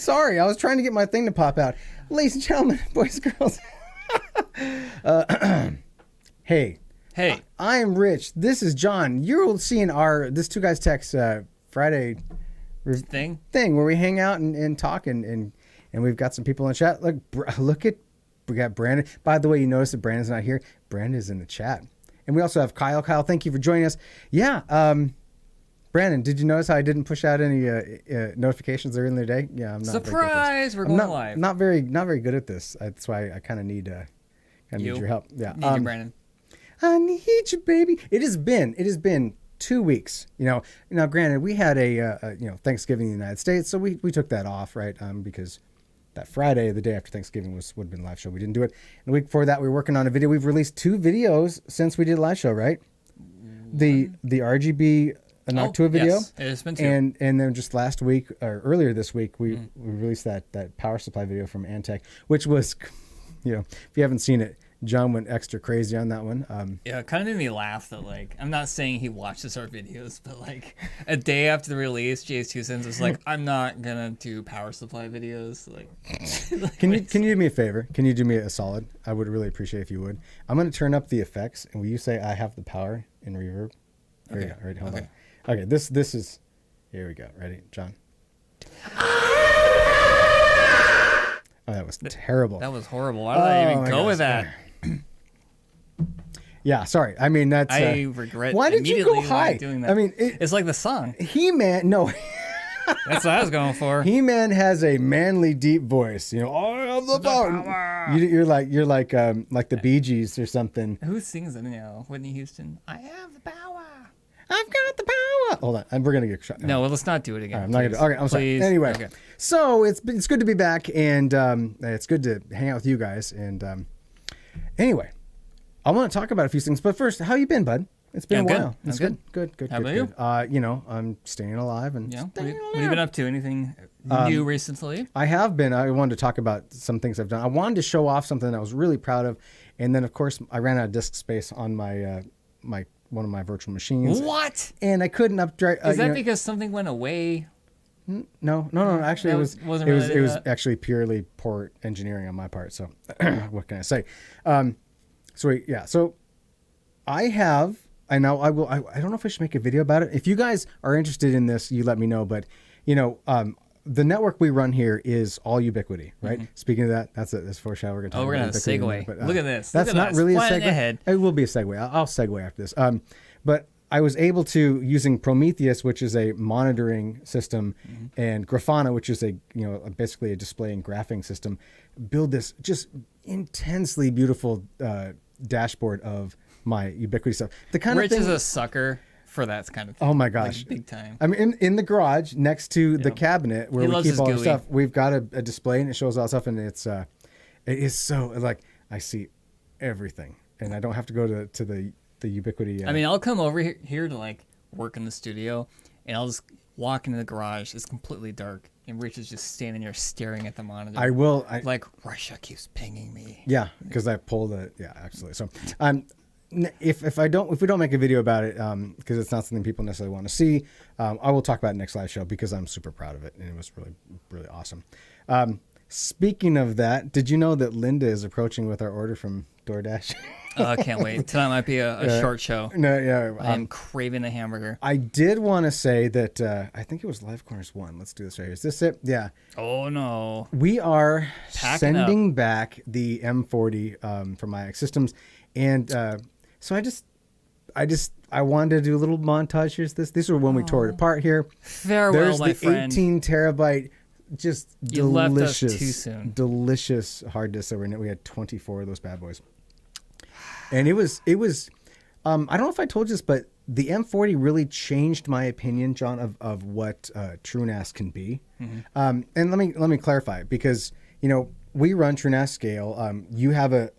Sorry, I was trying to get my thing to pop out. Ladies and gentlemen, boys and girls. Hey. I am Rich. This is John. You're seeing this Two Guys Text Friday thing where we hang out and talk and we've got some people in chat. We got Brandon. By the way, you notice that Brandon's not here. Brandon's in the chat. And we also have Kyle. Kyle, thank you for joining us. Yeah. Brandon, did you notice how I didn't push out any notifications earlier in the day? Yeah, I'm not. Surprise! We're going live. Not very good at this. That's why I kind of need your help. Yeah. Need you, Brandon. I need you, baby. It has been 2 weeks. Now granted, we had a Thanksgiving in the United States, so we took that off, right? Because that Friday, the day after Thanksgiving, would have been a live show. We didn't do it. And the week before that, we were working on a video. We've released 2 videos since we did a live show, right? The RGB Noctua video. Yes, it has been 2. And then just last week, or earlier this week, we released that power supply video from Antec, which was, if you haven't seen it, John went extra crazy on that one. Yeah, it kind of made me laugh that, I'm not saying he watches our videos, but, a day after the release, Jay's 2 cents was like, I'm not going to do power supply videos. Can you do me a favor? Can you do me a solid? I would really appreciate if you would. I'm going to turn up the effects, and will you say I have the power in reverb? Okay. All right, hold on. Okay, this is... Here we go. Ready, John? Oh, that was terrible. That was horrible. Why did I even go with that? Yeah, sorry. I mean, that's... I regret why did you go high? Doing that. I mean... it's like the song. He-Man... No. That's what I was going for. He-Man has a manly, deep voice. I have the power. You're like the Bee Gees or something. Who sings it now? Whitney Houston. I have the power. I've got the power. Hold on, we're gonna get shot. No, well, let's not do it again. Right, I'm not gonna. Okay, I'm sorry. Anyway, so it's good to be back, and it's good to hang out with you guys. And anyway, I want to talk about a few things. But first, how you been, bud? It's been a while. It's good. How about you? I'm staying alive and What have you been up to? Anything new recently? I have been. I wanted to talk about some things I've done. I wanted to show off something that I was really proud of, and then of course I ran out of disk space on my one of my virtual machines. What? And I couldn't upgrade. Is that because something went away? No. Actually, it was actually purely poor engineering on my part. So, what can I say? So I have. I know I will. I don't know if I should make a video about it. If you guys are interested in this, you let me know. But the network we run here is all Ubiquity, right? Mm-hmm. Speaking of that, that's foreshadow. We're going to talk about a segue. But, look at this. That's not really a segue. It will be a segue. I'll segue after this. But I was able to, using Prometheus, which is a monitoring system, and Grafana, which is basically a display and graphing system, build this just intensely beautiful dashboard of my Ubiquity stuff. The kind Rich of thing, is a sucker for that kind of thing. Oh my gosh. Big time. I mean, in the garage next to the cabinet where we keep all our stuff, we've got a display and it shows all the stuff, and it is so I see everything, and I don't have to go to the Ubiquity. I mean, I'll come over here to work in the studio, and I'll just walk into the garage. It's completely dark, and Rich is just standing there staring at the monitor. Russia keeps pinging me. Yeah, because I pulled it. Yeah, absolutely. So, if we don't make a video about it, because it's not something people necessarily want to see, I will talk about it next live show because I'm super proud of it, and it was really, really awesome. Speaking of that, did you know that Linda is approaching with our order from DoorDash? I can't wait. Tonight might be a short show. No, yeah. I'm craving a hamburger. I did want to say that I think it was Live Corners 1. Let's do this right here. Is this it? Yeah. Oh, no. We are sending back the M40 from my Systems, and so I wanted to do a little montage here. These are when we tore it apart here. Farewell, my friend. There's the 18 terabyte, just you delicious, left us too soon. Delicious hard disk that were in it. We had 24 of those bad boys, and it was. I don't know if I told you this, but the M40 really changed my opinion, John, of what TrueNAS can be. Mm-hmm. And let me clarify, because we run TrueNAS Scale. You have a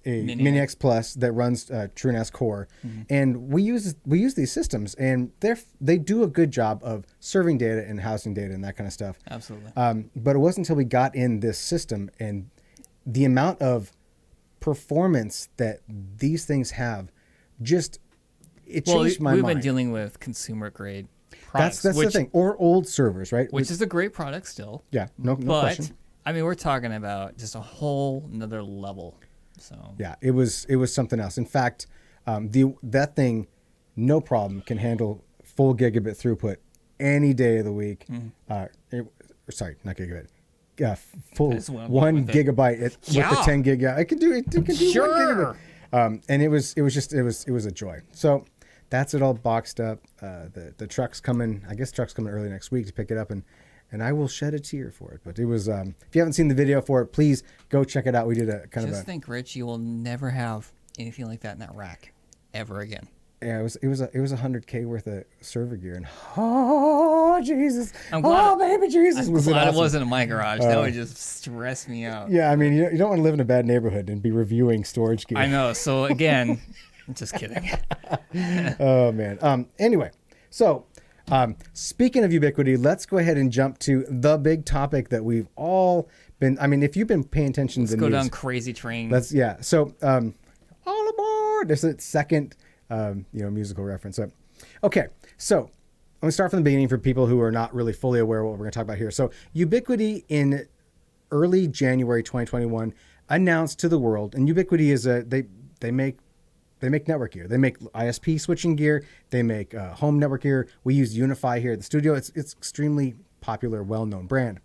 Mini X Plus that runs TrueNAS Core, and we use these systems, and they do a good job of serving data and housing data and that kind of stuff. Absolutely. But it wasn't until we got in this system and the amount of performance that these things have, it changed my mind. We've been dealing with consumer grade products. That's the thing. Or old servers, right? Which is a great product still. Yeah, no question. But I mean, we're talking about just a whole another level. So yeah, it was something else. In fact, that thing, no problem, can handle full gigabit throughput any day of the week. Sorry, not gigabit. Full 1 gigabyte with the 10 gig. Yeah, I can do it. It can do 1 gigabit. And it was a joy. So that's it all boxed up. The truck's coming. I guess truck's coming early next week to pick it up, and I will shed a tear for it. But it was. If you haven't seen the video for it, please go check it out. We did a kind of. Just think, Rich, you will never have anything like that in that rack ever again. Yeah, it was $100K worth of server gear, and oh Jesus, baby Jesus, I'm glad it wasn't in my garage. That would just stress me out. Yeah, I mean, you don't want to live in a bad neighborhood and be reviewing storage gear. I know. So again, I'm just kidding. Oh man. Anyway, so speaking of Ubiquiti, let's go ahead and jump to the big topic that we've all been. I mean, if you've been paying attention to the news, let's go down crazy train. So all aboard. There's a second. Musical reference. Okay, so I'm going to start from the beginning for people who are not really fully aware of what we're going to talk about here. So Ubiquiti in early January 2021 announced to the world, and Ubiquiti is they make network gear. They make ISP switching gear. They make home network gear. We use Unify here at the studio. It's extremely popular, well-known brand.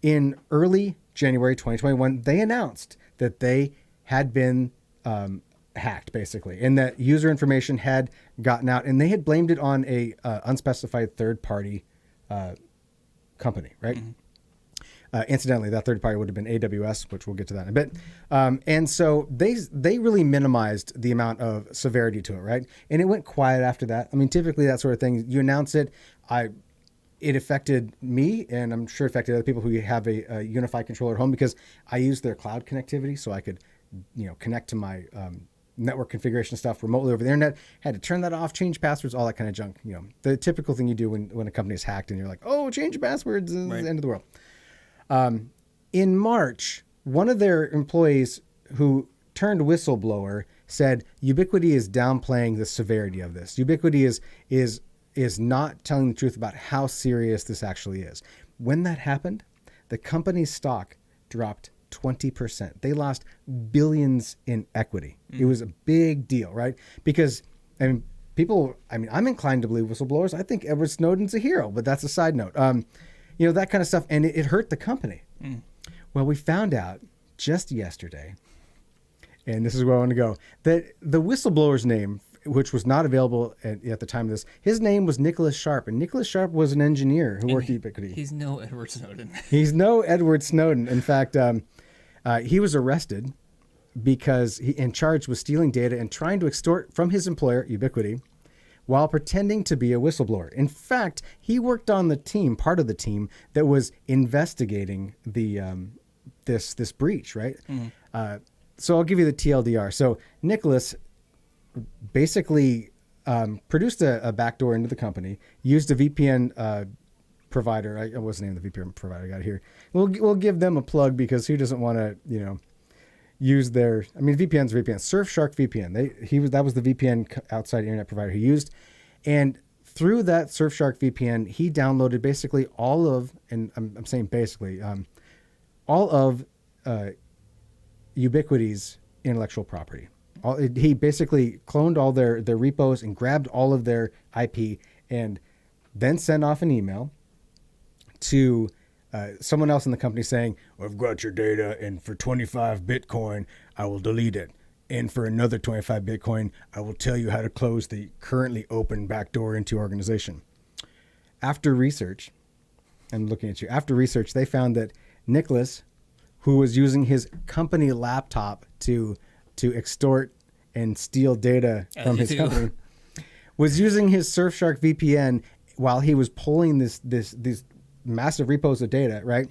In early January 2021, they announced that they had been hacked, basically, and that user information had gotten out, and they had blamed it on a unspecified third-party company, right? Incidentally, that third party would have been AWS, which we'll get to that in a bit. And so they really minimized the amount of severity to it, right? And it went quiet after that. I mean, typically that sort of thing, you announce it. It affected me, and I'm sure affected other people who have a Unify controller at home, because I use their cloud connectivity, so I could, connect to my network configuration stuff remotely over the internet. Had to turn that off, change passwords, all that kind of junk. The typical thing you do when a company is hacked and you're like, oh, change passwords, is the end of the world. In March, one of their employees who turned whistleblower said Ubiquiti is downplaying the severity of this. Ubiquiti is not telling the truth about how serious this actually is. When that happened, the company's stock dropped 20%. They lost billions in equity. It was a big deal, right? Because I'm inclined to believe whistleblowers. I think Edward Snowden's a hero, but that's a side note. That kind of stuff, and it hurt the company. Well, we found out just yesterday, and this is where I want to go, that the whistleblower's name, which was not available at the time of this, his name was Nicholas Sharp, and Nicholas Sharp was an engineer who worked at Ubiquiti. He's no Edward Snowden. He's no Edward Snowden. In fact, he was arrested because in charged with stealing data and trying to extort from his employer, Ubiquiti, while pretending to be a whistleblower. In fact, he worked on part of the team that was investigating the this breach, right? So I'll give you the TLDR. So Nicholas basically produced a backdoor into the company, used a VPN provider. What's the name of the VPN provider I got here? We'll give them a plug, because who doesn't want to use their, VPN's VPN, Surfshark VPN. That was the VPN outside internet provider he used. And through that Surfshark VPN, he downloaded basically all of, and I'm saying basically, all of Ubiquiti's intellectual property. He basically cloned all their repos and grabbed all of their IP, and then sent off an email to someone else in the company saying, I've got your data, and for 25 Bitcoin, I will delete it. And for another 25 Bitcoin, I will tell you how to close the currently open backdoor into your organization. After research, I'm looking at you, after research, they found that Nicholas, who was using his company laptop to extort and steal data from his company, was using his Surfshark VPN while he was pulling these massive repos of data, right?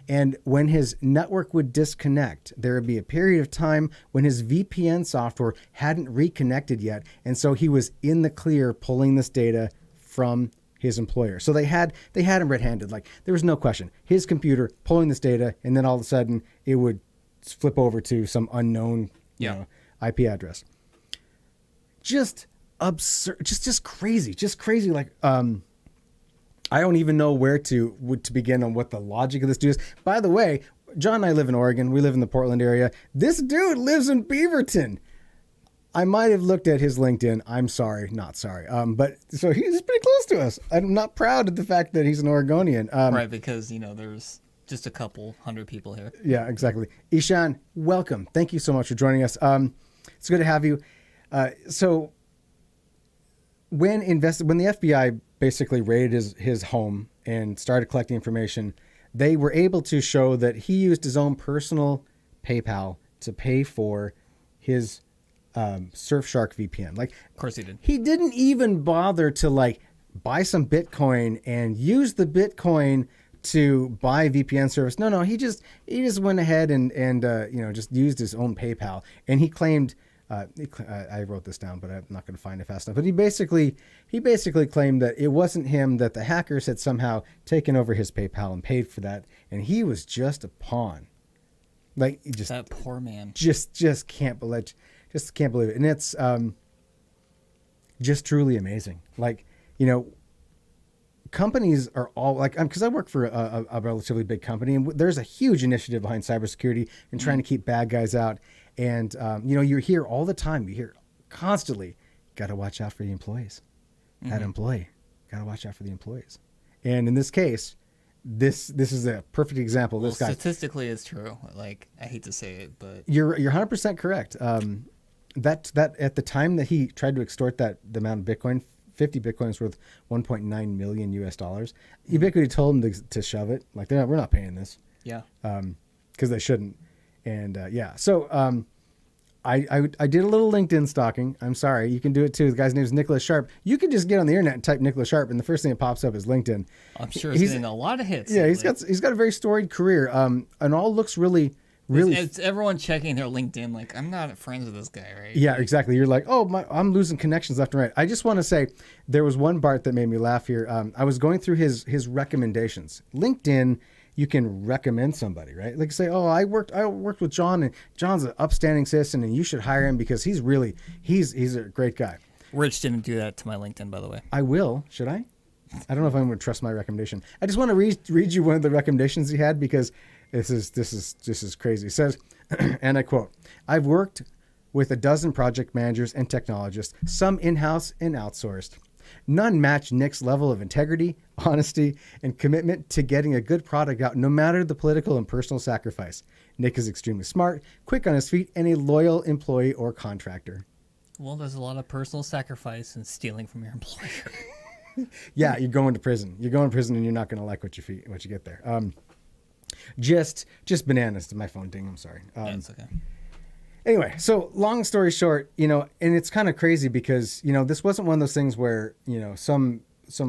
And when his network would disconnect, there would be a period of time when his VPN software hadn't reconnected yet. And so he was in the clear pulling this data from his employer. So they had him red-handed. Like, there was no question. His computer pulling this data, and then all of a sudden it would flip over to some unknown IP address. Just absurd. Just crazy. Just crazy. Like, I don't even know where to begin on what the logic of this dude is. By the way, John and I live in Oregon. We live in the Portland area. This dude lives in Beaverton. I might have looked at his LinkedIn. I'm sorry, not sorry. But so he's pretty close to us. I'm not proud of the fact that he's an Oregonian. Right, because there's just a couple hundred people here. Yeah, exactly. Ishan, welcome. Thank you so much for joining us. It's good to have you. So when the FBI basically raided his home and started collecting information, they were able to show that he used his own personal PayPal to pay for his Surfshark VPN. Like, of course he did. He didn't even bother to buy some Bitcoin and use the Bitcoin to buy a VPN service. No, he just went ahead and just used his own PayPal. And he claimed, I wrote this down, but I'm not going to find it fast enough. But he basically claimed that it wasn't him, that the hackers had somehow taken over his PayPal and paid for that, and he was just a pawn. Like, just that poor man. Just can't believe it, and it's just truly amazing. Like, companies are all because I work for a relatively big company, and there's a huge initiative behind cybersecurity and trying to keep bad guys out. And you hear all the time, you hear constantly, got to watch out for the employees. That employee, got to watch out for the employees. And in this case, this is a perfect example. This guy, statistically, it's true. Like, I hate to say it, but you're 100% correct. That at the time that he tried to extort the amount of Bitcoin, 50 Bitcoins worth $1.9 million US. Ubiquity told him to shove it. Like, we're not paying this. Yeah. Because they shouldn't. And so I did a little LinkedIn stalking. I'm sorry, you can do it too. The guy's name is Nicholas Sharp. You can just get on the internet and type Nicholas Sharp, and the first thing that pops up is LinkedIn. I'm sure he's getting a lot of hits. Yeah, lately. he's got a very storied career. And all looks really. It's everyone checking their LinkedIn. Like, I'm not friends with this guy, right? Yeah, exactly. You're like, I'm losing connections left and right. I just want to say there was one Bart that made me laugh here. I was going through his recommendations. LinkedIn, you can recommend somebody, right? Like, say, I worked with John, and John's an upstanding citizen, and you should hire him because he's a great guy. Rich didn't do that to my LinkedIn, by the way. I will. Should I? I don't know if I'm going to trust my recommendation. I just want to read you one of the recommendations he had because this is crazy. It says, and I quote, "I've worked with a dozen project managers and technologists, some in-house and outsourced. None match Nick's level of integrity, honesty, and commitment to getting a good product out, no matter the political and personal sacrifice. Nick is extremely smart, quick on his feet, and a loyal employee or contractor." Well, there's a lot of personal sacrifice and stealing from your employer. Yeah, you're going to prison. You're going to prison, and you're not going to like what you get there. Just bananas. Did my phone ding? I'm sorry. That's okay. Anyway, so long story short, and it's kind of crazy because, this wasn't one of those things where, some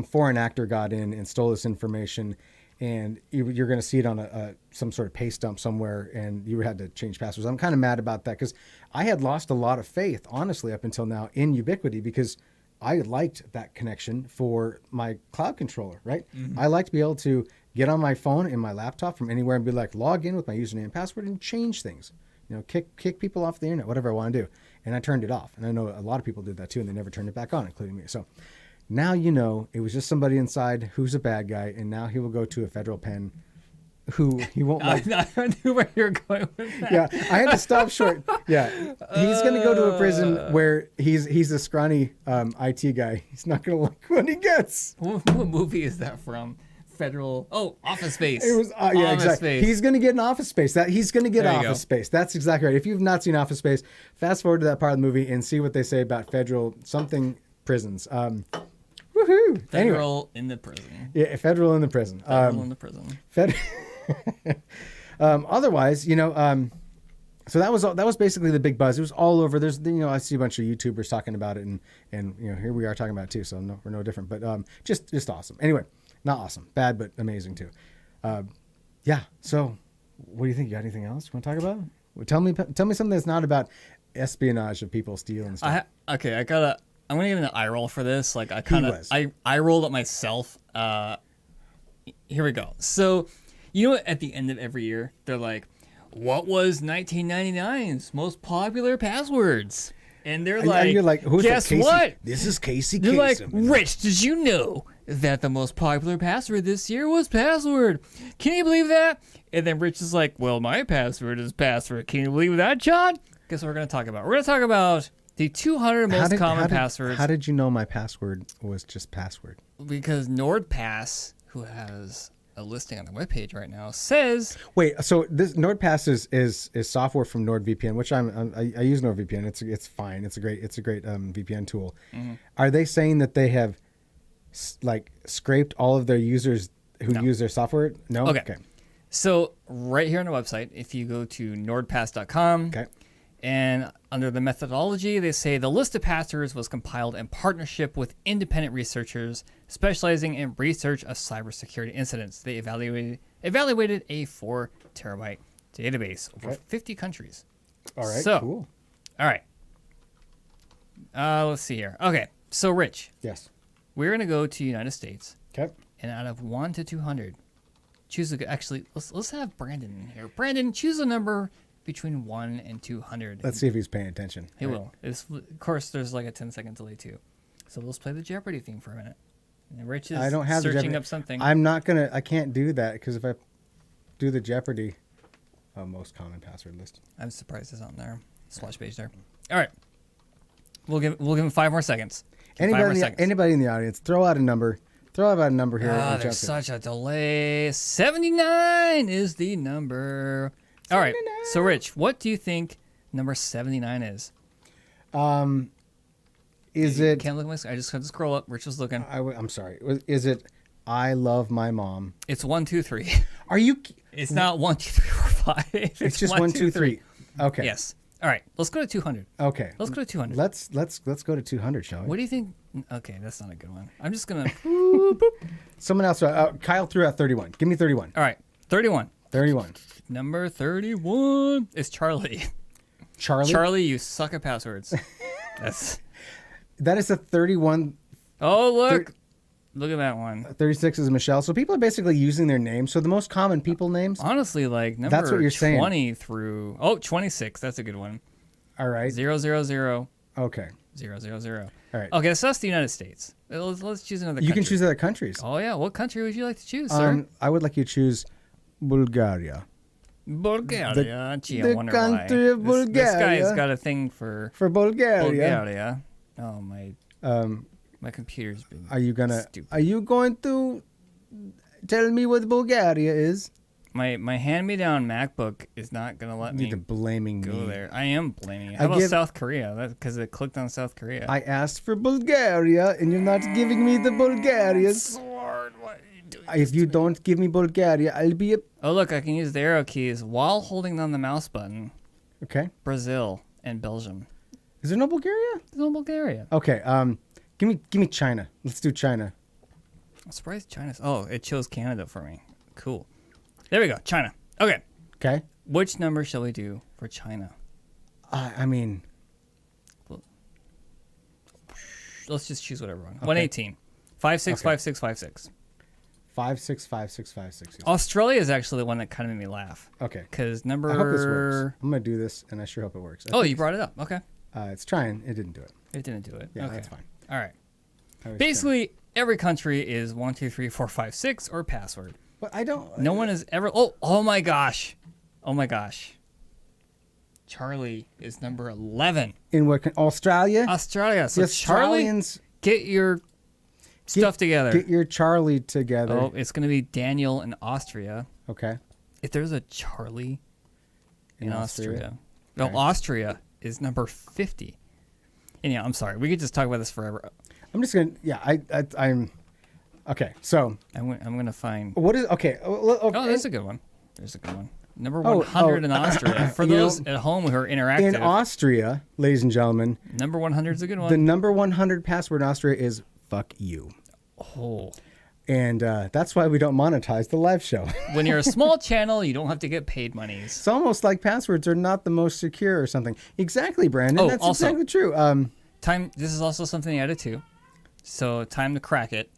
foreign actor got in and stole this information, and you're going to see it on some sort of paste dump somewhere, and you had to change passwords. I'm kind of mad about that because I had lost a lot of faith, honestly, up until now in Ubiquity because I liked that connection for my cloud controller, right? Mm-hmm. I like to be able to get on my phone and my laptop from anywhere and be like, log in with my username and password and change things. Kick people off the internet, whatever I want to do. And I turned it off. And I know a lot of people did that too, and they never turned it back on, including me. So now it was just somebody inside who's a bad guy, and now he will go to a federal pen who he won't like. I knew where you're going with that. Yeah, I had to stop short. Yeah, he's going to go to a prison where he's a scrawny IT guy. He's not going to like what he gets. What movie is that from? Office Space. It was yeah, exactly. He's going to get an Office Space. He's going to get Office Space. That's exactly right. If you've not seen Office Space, fast forward to that part of the movie and see what they say about federal something prisons. Woohoo! Federal in the prison. Yeah, federal in the prison. Federal in the prison. Otherwise, so that was basically the big buzz. It was all over. There's I see a bunch of YouTubers talking about it, and here we are talking about it too. So we're no different. But just awesome. Anyway. Not awesome. Bad, but amazing too. Yeah. So what do you think? You got anything else you want to talk about? Well, tell me something that's not about espionage of people stealing stuff. I'm going to give an eye roll for this. Like I rolled it myself. Here we go. So, at the end of every year, they're like, what was 1999's most popular passwords? And they're like, and you're like, who's guess Casey? what? This is Casey They're Kasem. like, Rich, did you know that the most popular password this year was password. Can you believe that? And then Rich is like, well, my password is password. Can you believe that, John? Guess what we're going to talk about? We're going to talk about the 200 most common passwords. How did you know my password was just password? Because NordPass, who has a listing on the webpage right now, says... Wait, so this NordPass is software from NordVPN, which I use NordVPN. It's fine. It's a great VPN tool. Mm-hmm. Are they saying that they have scraped all of their users who use their software? No? Okay. So right here on the website, if you go to nordpass.com, and under the methodology, they say the list of passwords was compiled in partnership with independent researchers specializing in research of cybersecurity incidents. They evaluated a 4 terabyte database over 50 countries. All right, so, cool. All right. Let's see here. Okay, so Rich. Yes. We're going to go to United States. Okay. And out of 1 to 200, choose let's have Brandon in here. Brandon, choose a number between 1 and 200. Let's see if he's paying attention. He will. Of course, there's like a 10-second delay too. So let's play the Jeopardy theme for a minute. And Rich is searching up something. I can't do that because if I do the Jeopardy most common password list. I'm surprised it's on there. Splash page there. All right. We'll give him 5 more seconds. Anybody in the audience, throw out a number. Throw out a number here. There's such a delay. 79 is the number. 79. All right. So, Rich, what do you think number 79 is? Is it? Can't look at my screen. I just had to scroll up. Rich was looking. I'm sorry. Is it? I love my mom. It's 1, 2, 3. Are you? It's not 1, 2, 3, 4, 5. It's just 1, 2, 3. Okay. Yes. All right. Let's go to 200. Okay. Let's go to 200. Let's go to 200, shall we? What do you think? Okay, that's not a good one. I'm just gonna. Someone else. Kyle threw out 31. Give me 31. All right. 31. 31. Number 31 is Charlie. Charlie, you suck at passwords. That is a 31. Oh, look. Look at that one. 36 is Michelle. So people are basically using their names. So the most common people names. Honestly, like number that's what you're 20 through 26. That's a good one. All right. 000. Okay. 000. All right. Okay, so that's the United States. Let's choose another country. You can choose other countries. Oh, yeah. What country would you like to choose, sir? I would like you to choose Bulgaria. Bulgaria. The country of Bulgaria. This guy's got a thing for Bulgaria. Oh, my computer's been stupid. Are you going to tell me what Bulgaria is? My hand-me-down MacBook is not going to let me blaming go me. there. I am blaming you. How about South Korea? That's because it clicked on South Korea. I asked for Bulgaria, and you're not giving me the Bulgarians. So hard. Why are you doing If you don't give me Bulgaria, I'll be a... Oh, look, I can use the arrow keys while holding down the mouse button. Okay. Brazil and Belgium. Is there no Bulgaria? There's no Bulgaria. Okay. Give me China. Let's do China. I'm surprised China's... Oh, it chose Canada for me. Cool. There we go. China. Okay. Okay. Which number shall we do for China? I mean... Let's just choose whatever one. Okay. 118. 565656. 565656. Australia is actually the one that kind of made me laugh. Okay. Because number... I hope this works. I'm going to do this, and I sure hope it works. You brought it up. Okay. It's trying. It didn't do it. It didn't do it. Yeah, okay. that's fine. All right. Basically, every country is 1, 2, 3, 4, 5, 6 or password. But I don't... No one has ever... Oh my gosh. Oh my gosh. Charlie is number 11. In what... Australia? Australia. So the Australians... Charlie, get your stuff together. Get your Charlie together. Oh, it's going to be Daniel in Austria. Okay. If there's a Charlie in Austria. Okay. No, Austria is number 50. And yeah, I'm sorry. We could just talk about this forever. I'm just going to... Yeah, I'm... Okay, so... I'm going to find... What is... Okay. Oh, there's a good one. There's a good one. Number 100 in Austria. For those at home who are interactive. In Austria, ladies and gentlemen... Number 100 is a good one. The number 100 password in Austria is fuck you. Oh. And that's why we don't monetize the live show. When you're a small channel, you don't have to get paid monies. It's almost like passwords are not the most secure or something. Exactly, Brandon. That's also, exactly true. This is also something I added too. So time to crack it.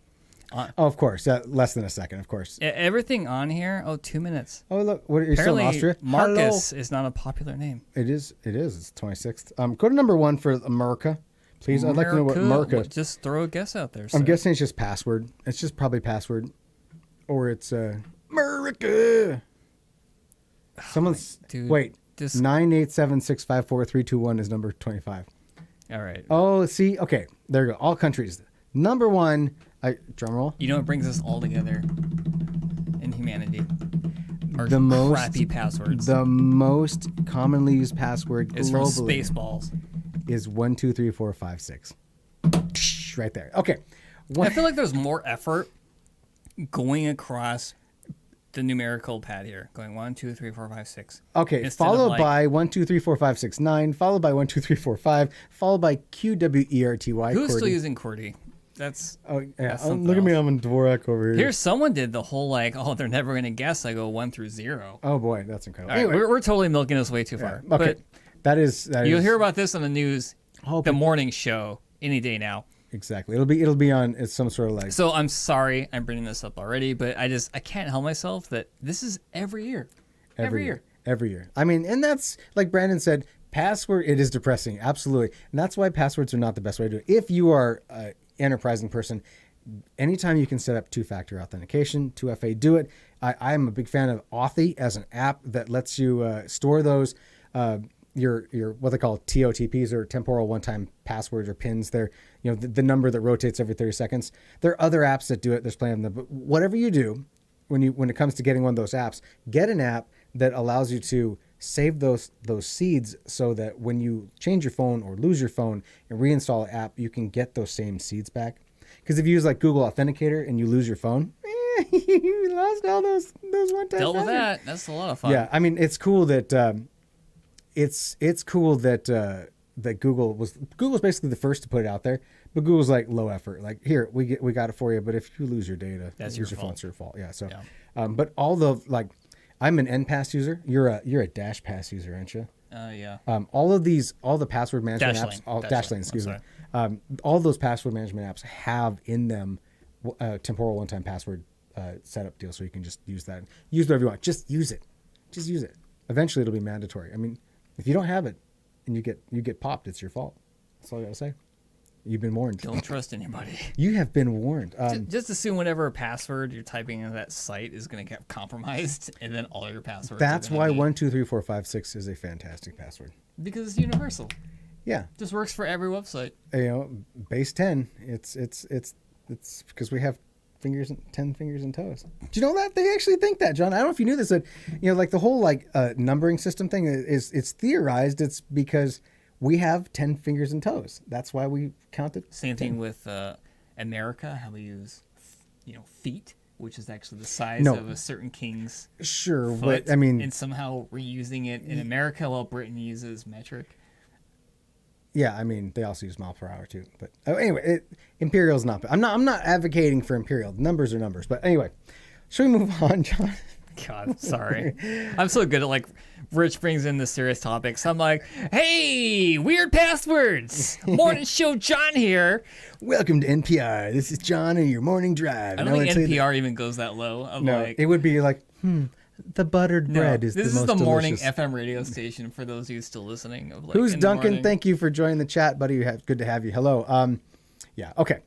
Of course. Less than a second, of course. Everything on here. 2 minutes. Oh, look. You're still in Austria? Marcus is not a popular name. It is. It's 26th. Go to number 1 for America. Please, I'd like to know what Marca. Just throw a guess out there. I'm guessing it's just password. It's just probably password, or it's America. Someone's wait. 987654321 is number 25. All right. Oh, see, okay, there you go. All countries. Number one. Drum roll. You know what brings us all together in humanity? Our crappy passwords. The most commonly used password is from Spaceballs. Is 123456. Right there. Okay. I feel like there's more effort going across the numerical pad here, going 1, 2, 3, 4, 5, 6. Okay, followed by 1, 2, 3, 4, 5, 6, 9, followed by 1, 2, 3, 4, 5, followed by QWERTY. Who's still using QWERTY? That's look at me, I'm in Dvorak over here. Here's someone did the whole they're never gonna guess. I go 1 through 0. Oh boy, that's incredible. Anyway, we're totally milking this way too far. Yeah, okay, but that you'll hear about this on the news, the morning show, any day now. Exactly. It'll be on. It's some sort of So I'm sorry I'm bringing this up already, but I can't help myself that this is every year. Every year. I mean, and that's like Brandon said. Password. It is depressing. Absolutely, and that's why passwords are not the best way to do it. If you are an enterprising person, anytime you can set up two-factor authentication, 2FA, do it. I am a big fan of Authy as an app that lets you store those. Your what they call TOTPs, or temporal one-time passwords or pins. They're the number that rotates every 30 seconds. There are other apps that do it. There's plenty of them. But whatever you do, when it comes to getting one of those apps, get an app that allows you to save those seeds, so that when you change your phone or lose your phone and reinstall an app, you can get those same seeds back. Because if you use like Google Authenticator and you lose your phone, you lost all those one-time. Dealt with that. That's a lot of fun. Yeah, I mean, it's cool that. It's cool that Google was basically the first to put it out there, but Google's like low effort. Like, here, we got it for you, but if you lose your data, that's your fault. phone, it's your fault. Yeah. So, but all the I'm an NPass user. You're a DashPass user, aren't you? Yeah. All the password management apps, Dashlane, excuse me. All those password management apps have in them temporal one-time password setup deal, so you can just use that. Use whatever you want. Just use it. Eventually, it'll be mandatory. I mean, if you don't have it and you get popped, it's your fault. That's all I gotta say. You've been warned. Don't trust anybody. You have been warned. Just assume whatever password you're typing into that site is going to get compromised, and then all your passwords. That's why 1, 2, 3, 4, 5, 6 is a fantastic password. Because it's universal. Yeah. Just works for every website. Base 10. It's because we have 10 fingers and toes. Do you know that? They actually think that, John. I don't know if you knew this, that like the whole numbering system thing it's theorized. It's because we have 10 fingers and toes. That's why we counted. Same thing with America, how we use feet, which is actually the size of a certain king's foot, but I mean, and somehow reusing it in America while Britain uses metric. Yeah, I mean, they also use mile per hour too. But anyway, imperial's not. I'm not advocating for imperial. Numbers are numbers. But anyway, should we move on, John? God, sorry. I'm so good at Rich brings in the serious topics. I'm like, hey, weird passwords. Morning show, John here. Welcome to NPR. This is John and your morning drive. I don't think NPR even goes that low. It would be like, the buttered bread is the most delicious. This is the morning FM radio station for those of you still listening. Who's Duncan? Thank you for joining the chat, buddy. Good to have you. Hello. Yeah. Okay.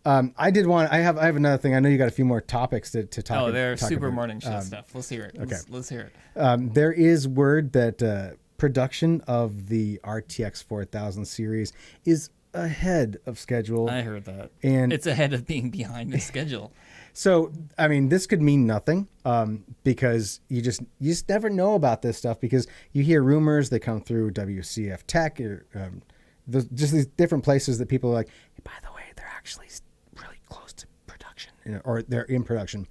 I have another thing. I know you got a few more topics to talk about. Oh, they're super morning show stuff. Let's hear it. Okay. Let's hear it. There is word that production of the RTX 4000 series is ahead of schedule. I heard that. And it's ahead of being behind the schedule. So, I mean, this could mean nothing because you just never know about this stuff, because you hear rumors, they come through WCF Tech, or just these different places that people are like, hey, by the way, they're actually really close to production, or they're in production.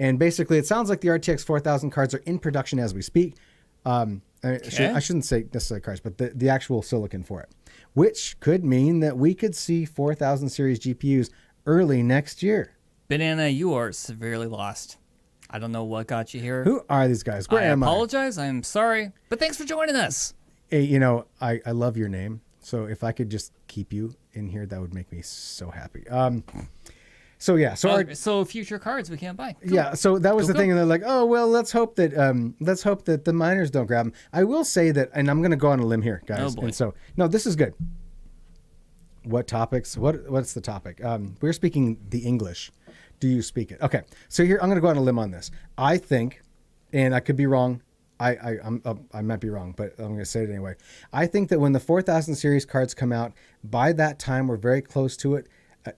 And basically, it sounds like the RTX 4000 cards are in production as we speak. I shouldn't say necessarily cards, but the actual silicon for it, which could mean that we could see 4000 series GPUs early next year. Banana, you are severely lost. I don't know what got you here. Who are these guys? Where am I? I apologize. I'm sorry. But thanks for joining us. Hey, I love your name. So if I could just keep you in here, that would make me so happy. So future cards we can't buy. Cool. Yeah. So that was the thing. And they're like, oh, well, let's hope that the miners don't grab them. I will say that, and I'm going to go on a limb here, guys. Oh, boy. And so, no, this is good. What topics? What's the topic? We're speaking the English. Do you speak it? Okay. So here, I'm going to go on a limb on this. I think, and I could be wrong. I might be wrong, but I'm going to say it anyway. I think that when the 4000 series cards come out, by that time, we're very close to it.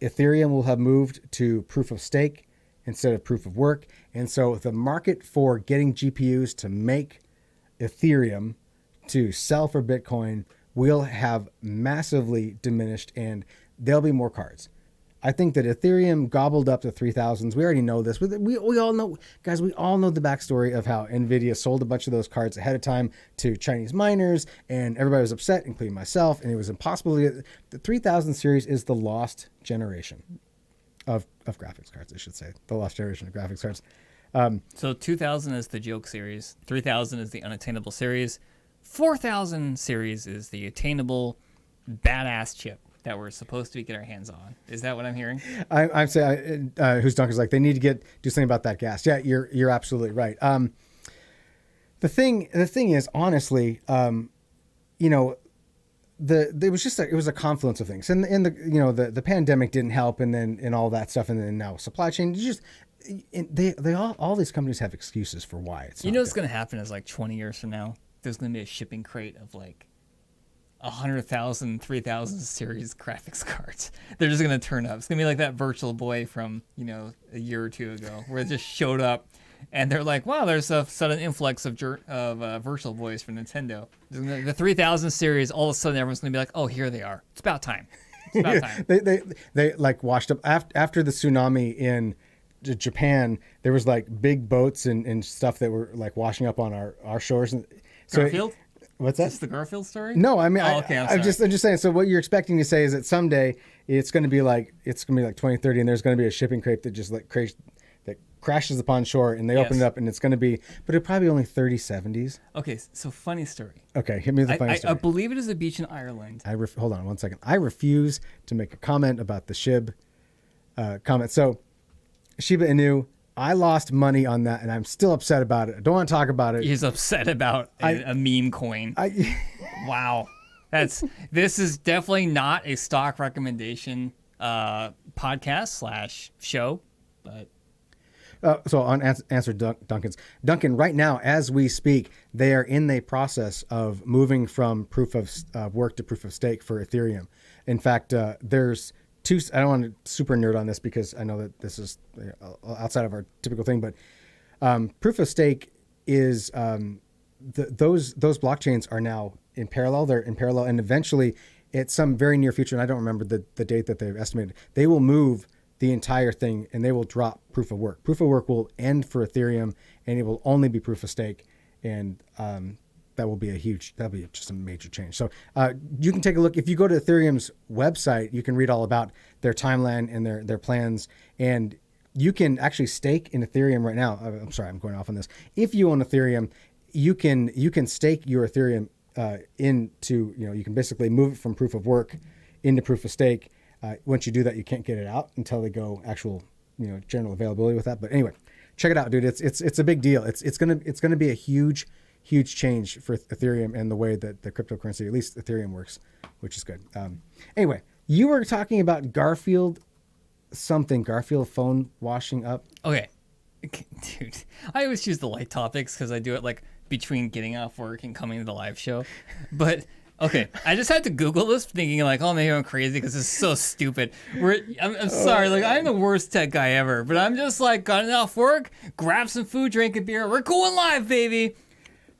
Ethereum will have moved to proof of stake instead of proof of work. And so the market for getting GPUs to make Ethereum to sell for Bitcoin will have massively diminished, and there'll be more cards. I think that Ethereum gobbled up the 3000s. We already know this. We all know, guys, we all know the backstory of how NVIDIA sold a bunch of those cards ahead of time to Chinese miners, and everybody was upset, including myself, and it was impossible to get. The 3000 series is the lost generation of graphics cards, I should say. The lost generation of graphics cards. So 2000 is the joke series. 3000 is the unattainable series. 4000 series is the attainable badass chip that we're supposed to get our hands on. Is that what I'm hearing? I'm saying, who's Dunker's like, they need to do something about that gas. Yeah, you're absolutely right. The thing is, honestly, you know, it was a confluence of things, and the pandemic didn't help, and all that stuff, and then now supply chain. All these companies have excuses for why it's. You know what's going to happen is like 20 years from now, there's going to be a shipping crate of like 100,000, 3000 series graphics cards. They're just going to turn up. It's going to be like that Virtual Boy from, a year or two ago, where it just showed up and they're like, wow, there's a sudden influx of Virtual Boys from Nintendo. The 3000 series, all of a sudden everyone's going to be like, oh, here they are. It's about time. It's about time. They like washed up after the tsunami in Japan. There was like big boats and stuff that were like washing up on our shores. And so Garfield? What's that? Is this the Garfield story? No, I mean, okay, I'm just saying. So what you're expecting to say is that someday it's going to be like 2030, and there's going to be a shipping crate that just like crashes upon shore, and they open it up, and it's going to be, but it'll probably only 3070s. Okay, so funny story. Okay, hit me with the funny story. I believe it is a beach in Ireland. Hold on 1 second. I refuse to make a comment about the SHIB comment. So Shiba Inu, I lost money on that, and I'm still upset about it. I don't want to talk about it. He's upset about a meme coin. Wow. This is definitely not a stock recommendation podcast / show, but... So on answer Duncan's. Duncan, right now, as we speak, they are in the process of moving from proof of work to proof of stake for Ethereum. In fact, there's two. I don't want to super nerd on this because I know that this is outside of our typical thing, but proof of stake is those blockchains are now in parallel. They're in parallel, and eventually, at some very near future, and I don't remember the date that they've estimated, they will move the entire thing, and they will drop proof of work. Proof of work will end for Ethereum, and it will only be proof of stake, and that'll be just a major change. So you can take a look. If you go to Ethereum's website, you can read all about their timeline and their plans, and you can actually stake in Ethereum right now. I'm sorry, I'm going off on this. If you own Ethereum, you can stake your Ethereum into, you can basically move it from proof of work into proof of stake. Once you do that, you can't get it out until they go actual, general availability with that. But anyway, check it out, dude. It's a big deal. It's gonna be a huge change for Ethereum and the way that the cryptocurrency, at least Ethereum, works, which is good. Anyway, you were talking about Garfield phone washing up. Okay, dude, I always choose the light topics because I do it like between getting off work and coming to the live show, but. Okay, I just had to Google this, thinking like, "Oh, maybe I'm crazy because it's so stupid." I'm sorry, like I'm the worst tech guy ever, but I'm just like gotten off work, grab some food, drink a beer, we're going live, baby.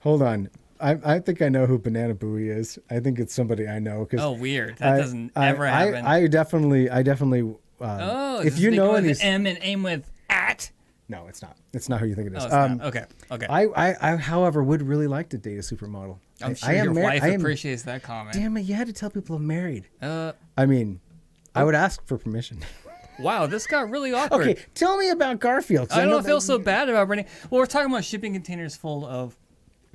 Hold on, I think I know who Banana Booey is. I think it's somebody I know. Oh, weird. That doesn't ever happen. I definitely. If you know any M and aim with at. No, it's not. It's not who you think it is. Okay. I, however, would really like to date a supermodel. I'm sure your wife appreciates that comment. Damn it, you had to tell people I'm married. I mean, I would ask for permission. Wow, this got really awkward. Okay, tell me about Garfield. I don't feel so bad about Brittany. Well, we're talking about shipping containers full of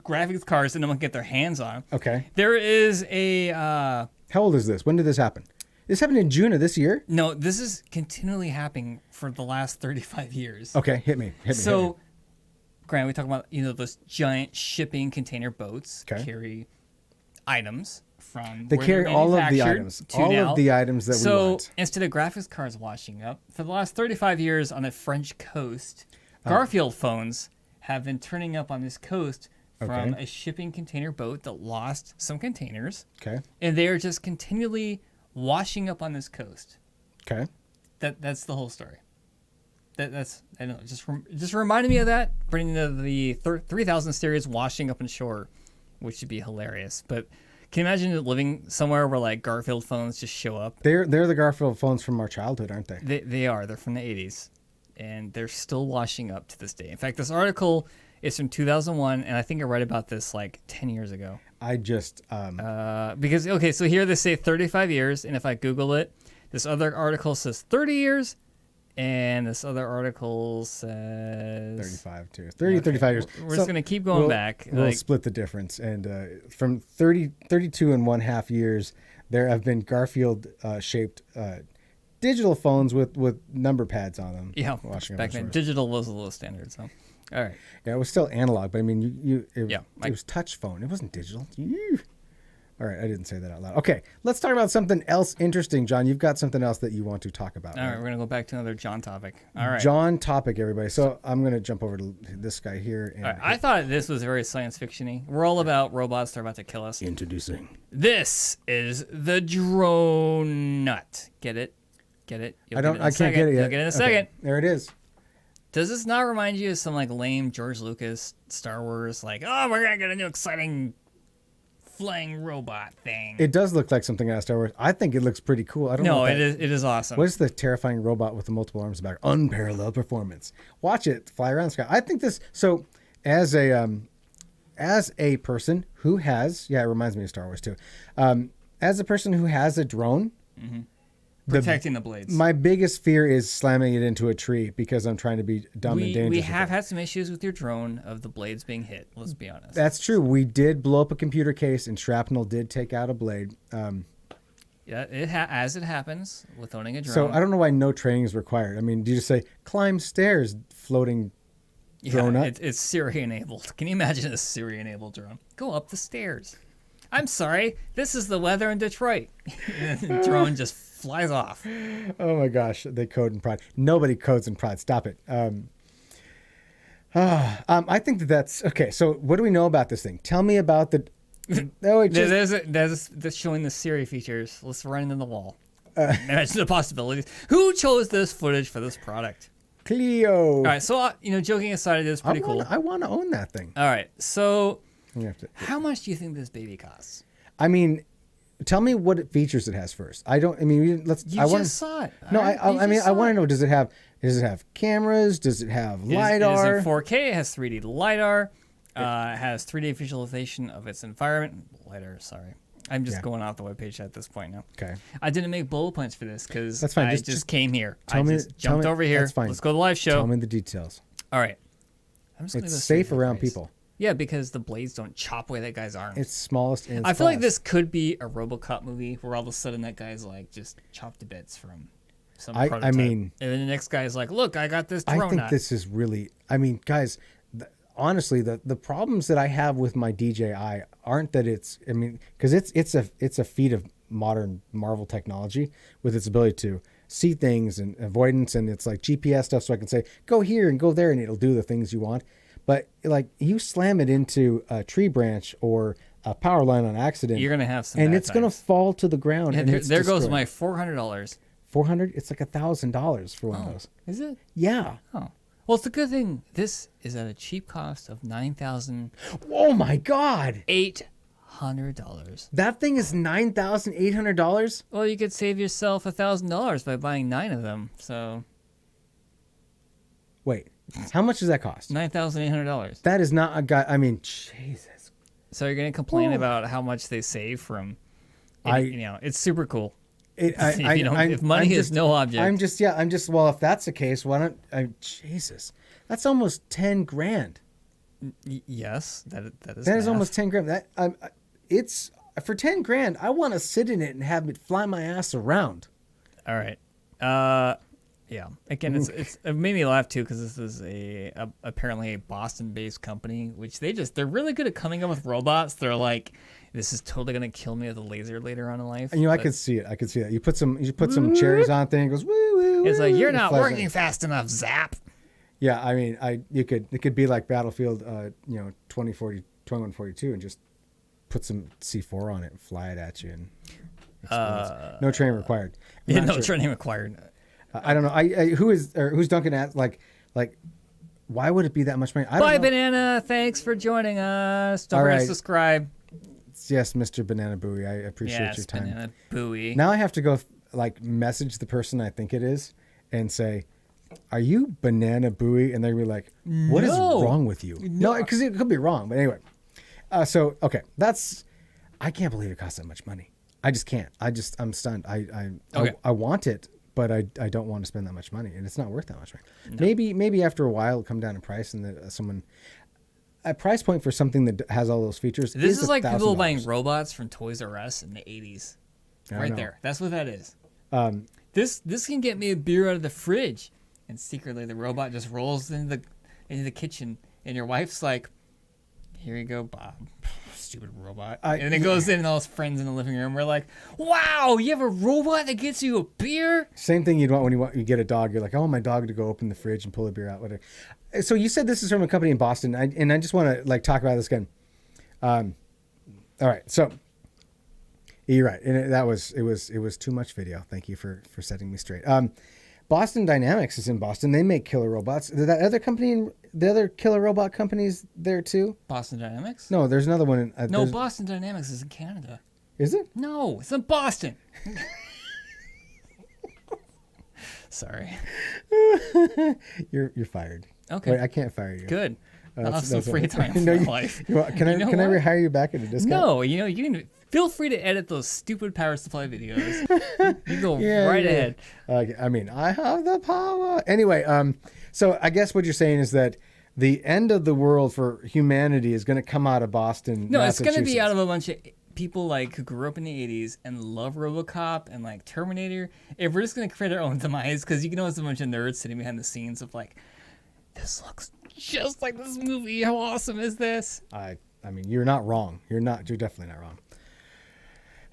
graphics cards that no one can get their hands on. Okay. There is a... How old is this? When did this happen? This happened in June of this year? No, this is continually happening for the last 35 years. Okay, hit me. So, Grant, we talk about, those giant shipping container boats carry items from They where carry they're all of the manufactured items, to all now. of the items that we want. So instead of graphics cards washing up, for the last 35 years on the French coast, Garfield phones have been turning up on this coast from a shipping container boat that lost some containers. Okay. And they are just continually washing up on this coast. Okay. That's the whole story. That's I don't know, just reminded me of that, bringing the 3000 series washing up on shore, which would be hilarious. But can you imagine living somewhere where like Garfield phones just show up? They're the Garfield phones from our childhood, aren't they? They are. They're from the 80s, and they're still washing up to this day. In fact, this article is from 2001, and I think I read about this like 10 years ago. I just because okay, so here they say 35 years, and if I Google it, this other article says 30 years, and this other article says 35 too. 35 years. We're just gonna keep going back. We'll split the difference, and from 32 and 1/2 years, there have been Garfield shaped digital phones with number pads on them. Yeah, back then digital was a little standard. So, all right. Yeah, it was still analog, but I mean, it was touch phone. It wasn't digital. All right, I didn't say that out loud. Okay, let's talk about something else interesting, John. You've got something else that you want to talk about. All right, we're going to go back to another John topic. All right. John topic, everybody. So I'm going to jump over to this guy here. And I thought this was very science fiction-y. We're all about robots. They're about to kill us. Introducing. This is the drone nut. Get it? Get it? I can't get it yet. You'll get it in a second. There it is. Does this not remind you of some like lame George Lucas Star Wars? Like, oh, we're going to get a new exciting flying robot thing. It does look like something out of Star Wars. I think it looks pretty cool. I don't know. It is awesome. What is the terrifying robot with the multiple arms back? Unparalleled performance. Watch it fly around the sky. I think this. So, as a person who has, it reminds me of Star Wars too. As a person who has a drone, protecting the blades. My biggest fear is slamming it into a tree because I'm trying to be dumb and dangerous. We have had some issues with your drone of the blades being hit. Let's be honest. That's true. We did blow up a computer case, and shrapnel did take out a blade. Yeah, as it happens with owning a drone. So I don't know why no training is required. I mean, do you just say climb stairs, floating drone up? It's Siri enabled. Can you imagine a Siri enabled drone? Go up the stairs. I'm sorry, this is the weather in Detroit. The drone just flies off. Oh my gosh, they code in pride. Nobody codes in pride. Stop it. I think that's okay. So what do we know about this thing? Tell me about the. There's showing the Siri features. Let's run into the wall. Imagine the possibilities. Who chose this footage for this product? Cleo. All right, so joking aside, it is pretty cool. I want to own that thing. All right, so how much do you think this baby costs? I mean, tell me what features it has first. I don't. I mean, let's. You just saw it. No, I mean, I want to know. Does it have cameras? Does it have LiDAR? It is in 4K. It has 3D LiDAR. It has 3D visualization of its environment. LiDAR, sorry. I'm just going off the webpage at this point now. Okay. I didn't make bullet points for this because that's fine. I just came here. I just jumped over here. That's fine. Let's go to the live show. Tell me the details. All right. It's safe around people. Yeah, because the blades don't chop away that guy's arm. It's smallest and I feel like this could be a RoboCop movie where all of a sudden that guy's like just chopped to bits from some prototype. I mean, and then the next guy's like, "Look, I got this drone." I think this is really. I mean, guys, honestly, the problems that I have with my DJI aren't that it's. I mean, because it's a feat of modern Marvel technology with its ability to see things and avoidance, and it's like GPS stuff, so I can say go here and go there, and it'll do the things you want. But like you slam it into a tree branch or a power line on accident, you're gonna have some, and it's gonna fall to the ground. Yeah, and there goes my $400. $400? It's like $1,000 for one of those. Is it? Yeah. Oh, well, it's a good thing. This is at a cheap cost of $9,000. Oh my God! $800. That thing is $9,800. Well, you could save yourself $1,000 by buying 9 of them. So. Wait. How much does that cost? $9,800. That is not a guy. I mean, Jesus. So you're gonna complain about how much they save from? It's super cool. If money is no object, I'm just. Well, if that's the case, why don't? Jesus, that's almost $10,000. Yes, that is. That is almost $10,000. That it's for $10,000. I want to sit in it and have it fly my ass around. All right. Yeah. Again, it made me laugh too because this is apparently a Boston-based company, which they're really good at coming up with robots. They're like, this is totally gonna kill me with a laser later on in life. And, I could see it. I could see that. You put some cherries on thing. It goes woo woo. It's like you're it not flies working out. fast enough. Zap. Yeah, I mean, it could be like Battlefield, 2142, and just put some C4 on it and fly it at you and explode. No training required. Yeah, no training required. I don't know. Who's Duncan at? Like, why would it be that much money? I don't Bye, know. Banana. Thanks for joining us. Don't forget to subscribe. Yes, Mr. Banana Booey. I appreciate your time. Banana Booey. Now I have to go message the person I think it is and say, "Are you Banana Booey?" And they're gonna be like, "What is wrong with you?" No, because it could be wrong. But anyway, so okay, I can't believe it costs that much money. I just can't. I'm stunned. I want it, but I don't want to spend that much money, and it's not worth that much money. No. Maybe after a while it'll come down in price, and a price point for something that has all those features. This is like people buying robots from Toys R Us in the 80s. Right there. That's what that is. This can get me a beer out of the fridge, and secretly the robot just rolls into the kitchen, and your wife's like, "Here you go, Bob." Stupid robot. And it goes in, and all his friends in the living room. We're like, "Wow, you have a robot that gets you a beer?" Same thing you'd want when you get a dog. You're like, "I want my dog to go open the fridge and pull a beer out." Whatever. So you said this is from a company in Boston, and I just want to talk about this again. All right, so you're right, and it was too much video. Thank you for setting me straight. Boston Dynamics is in Boston. They make killer robots. That other company, the other killer robot companies there too. Boston Dynamics? No, there's another one. No, Boston Dynamics is in Canada. Is it? No, it's in Boston. Sorry. You're fired. Okay. Wait, I can't fire you. Good. I'll have some free time in my life. Can I rehire you back at a discount? No, you can feel free to edit those stupid power supply videos. You go right ahead. I mean, I have the power. Anyway, so I guess what you're saying is that the end of the world for humanity is going to come out of Boston. No, it's going to be out of a bunch of people who grew up in the 80s and love RoboCop and Terminator. If we're just going to create our own demise, because you can know it's a bunch of nerds sitting behind the scenes of this looks just like this movie. How awesome is this? I mean, you're not wrong. You're definitely not wrong.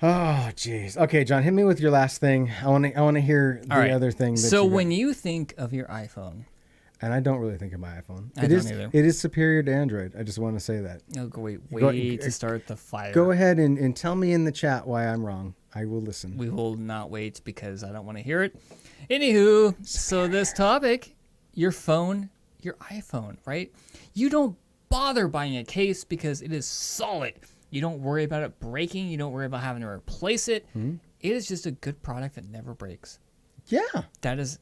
Oh, jeez. Okay, John, hit me with your last thing. I want to hear the other thing. So when you think of your iPhone, and I don't really think of my iPhone. I don't either. It is superior to Android. I just want to say that. Oh, wait to start the fire. Go ahead and tell me in the chat why I'm wrong. I will listen. We will not wait because I don't want to hear it. Anywho, so this topic, your phone, your iPhone, right? You don't bother buying a case because it is solid. You don't worry about it breaking. You don't worry about having to replace it. Mm-hmm. It is just a good product that never breaks. Yeah.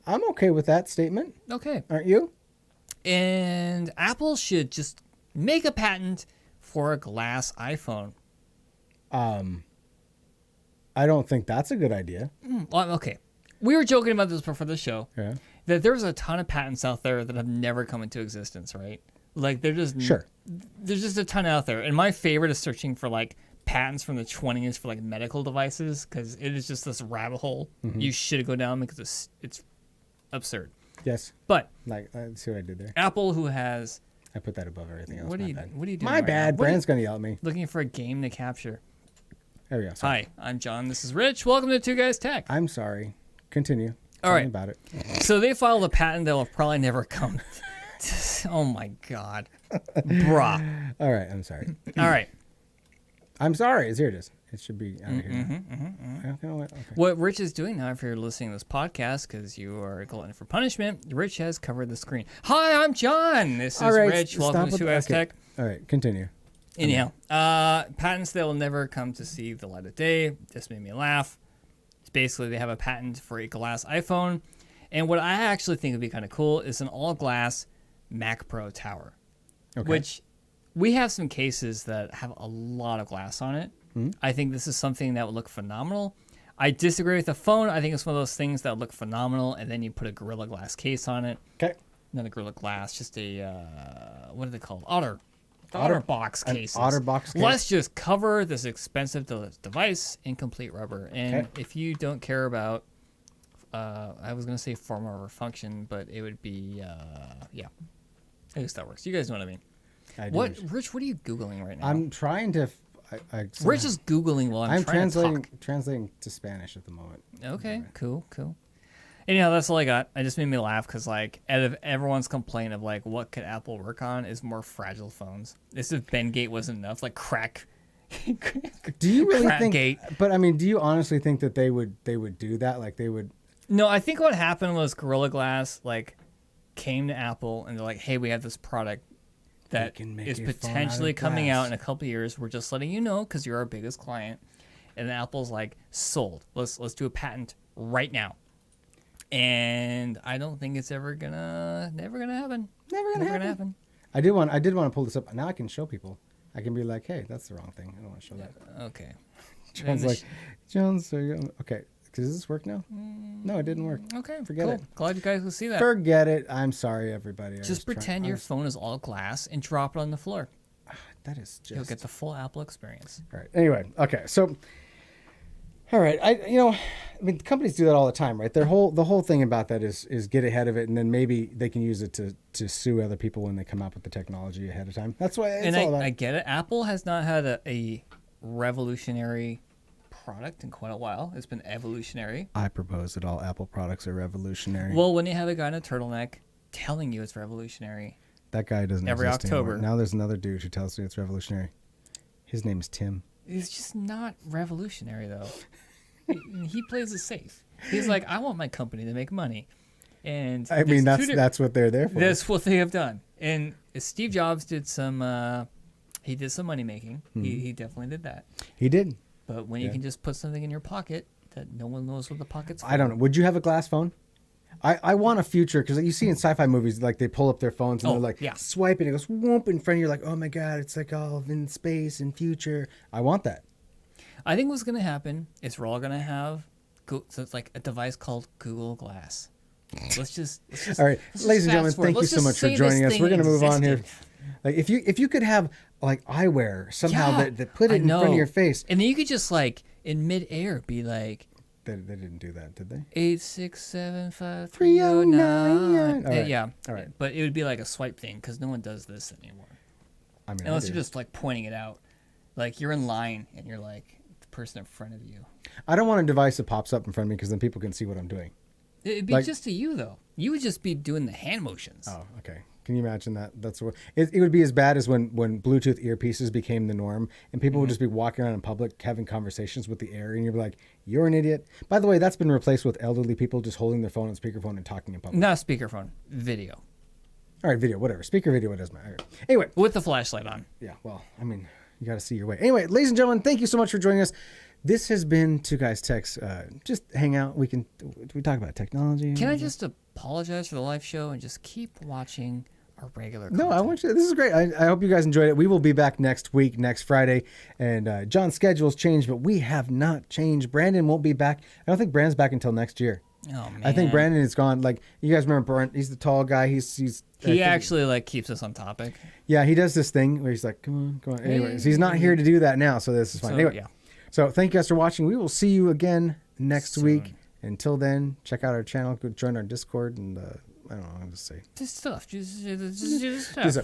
I'm okay with that statement. Okay. Aren't you? And Apple should just make a patent for a glass iPhone. I don't think that's a good idea. Well, okay. We were joking about this before the show. Yeah. That there's a ton of patents out there that have never come into existence, right? They're just sure. There's just a ton out there, and my favorite is searching for patents from the 20s for medical devices because it is just this rabbit hole you should go down because it's absurd. Yes, but see what I did there. Apple, who has I put that above everything else. What are you doing? My bad. Brand's gonna yell at me. Looking for a game to capture. There we go. Sorry. Hi, I'm John. This is Rich. Welcome to Two Guys Tech. I'm sorry. Continue. All right. About it. So they filed a patent that will probably never come. Oh my God, brah. All right, I'm sorry. All right, I'm sorry. Here it is. It should be out of here. Okay. What Rich is doing now, if you're listening to this podcast because you are a glutton for punishment, Rich has covered the screen. Hi, I'm John. This is Rich. Welcome to 2S Tech. All right, continue. Anyhow, patents that will never come to see the light of day. This made me laugh. Basically, they have a patent for a glass iPhone, and what I actually think would be kind of cool is an all-glass Mac Pro tower, which we have some cases that have a lot of glass on it. I think this is something that would look phenomenal. I disagree with the phone. I think it's one of those things that would look phenomenal, and then you put a Gorilla Glass case on it. Okay. Not a Gorilla Glass, just a, what are they called? OtterBox cases. OtterBox case. Let's just cover this expensive device in complete rubber. And if you don't care about, I was going to say form over function, but it would be, yeah. I guess that works. You guys know what I mean. Rich, what are you Googling right now? I'm trying to, We're just Googling while I'm trying to talk. translating to Spanish at the moment. Okay, cool. Anyhow, that's all I got. It just made me laugh because, like, out of everyone's complaint of, like, what could Apple work on is more fragile phones. This if Bengate wasn't enough, like, crack. Do you really think? Gate. But I mean, do you honestly think that they would do that? Like they would? No, I think what happened was Gorilla Glass, like, came to Apple and they're like, hey, we have this product that is potentially coming out in a couple of years. We're just letting you know because you're our biggest client. And Apple's like, sold. Let's do a patent right now. And I don't think it's never gonna happen. Never gonna happen. I did want to pull this up. Now I can show people. I can be like, hey, that's the wrong thing. I don't want to show that. Okay. John's like, okay. Does this work now? No, it didn't work. Okay, forget it. Glad you guys can see that. Forget it. I'm sorry, everybody. Just pretend your phone is all glass and drop it on the floor. That is just. You'll get the full Apple experience. All right. Anyway, okay. So, all right. I mean, companies do that all the time, right? The whole thing about that is get ahead of it, and then maybe they can use it to sue other people when they come up with the technology ahead of time. That's why it's all about. I get it. Apple has not had a revolutionary product in quite a while. It's been evolutionary. I propose that all Apple products are revolutionary. Well, when you have a guy in a turtleneck telling you it's revolutionary, that guy doesn't every exist October. Anymore. Now there's another dude who tells me it's revolutionary. His name is Tim. He's just not revolutionary though. he plays it safe. He's like, I want my company to make money, and I mean that's what they're there for. That's what they have done. And Steve Jobs did some. He did some money making. Mm-hmm. He definitely did that. He did. But when you can just put something in your pocket that no one knows what the pocket's for. I don't know. Would you have a glass phone? I want a future, because you see in sci-fi movies, like they pull up their phones and they're like swiping. It goes whoop in front of you. Like, oh my God, it's like all in space and future. I want that. I think what's going to happen is we're all going to have, so it's like a device called Google Glass. Let's just all right, ladies and gentlemen, thank you so much for joining us. We're going to move on here. Like if you could have like eyewear somehow that put it in front of your face, and then you could just like in midair be like. They didn't do that, did they? 8675309. Yeah. All right. But it would be like a swipe thing because no one does this anymore. I mean, unless you're just like pointing it out, like you're in line and you're like the person in front of you. I don't want a device that pops up in front of me because then people can see what I'm doing. It'd be just to you though. You would just be doing the hand motions. Oh, okay. Can you imagine that? That's what it would be as bad as when Bluetooth earpieces became the norm and people would just be walking around in public having conversations with the air, and you're like, you're an idiot. By the way, that's been replaced with elderly people just holding their phone on speakerphone and talking in public. Not speakerphone, video. All right, video, whatever. Speaker, video, it doesn't matter. Anyway. With the flashlight on. Yeah, well, I mean, you got to see your way. Anyway, ladies and gentlemen, thank you so much for joining us. This has been Two Guys Techs. Just hang out. We talk about technology. Can I just apologize for the live show and just keep watching our regular content? No, I want you. This is great. I hope you guys enjoyed it. We will be back next week, next Friday. And John's schedule's changed, but we have not changed. Brandon won't be back. I don't think Brandon's back until next year. Oh, man. I think Brandon is gone. Like, you guys remember Brent? He's the tall guy. He actually like keeps us on topic. Yeah, he does this thing where he's like, come on. Anyways, he's not here to do that now, so this is fine. Anyway, yeah. So thank you guys for watching. We will see you again next week. Until then, check out our channel. Go join our Discord, and I don't know what to say. Just stuff. Just stuff. Thanks.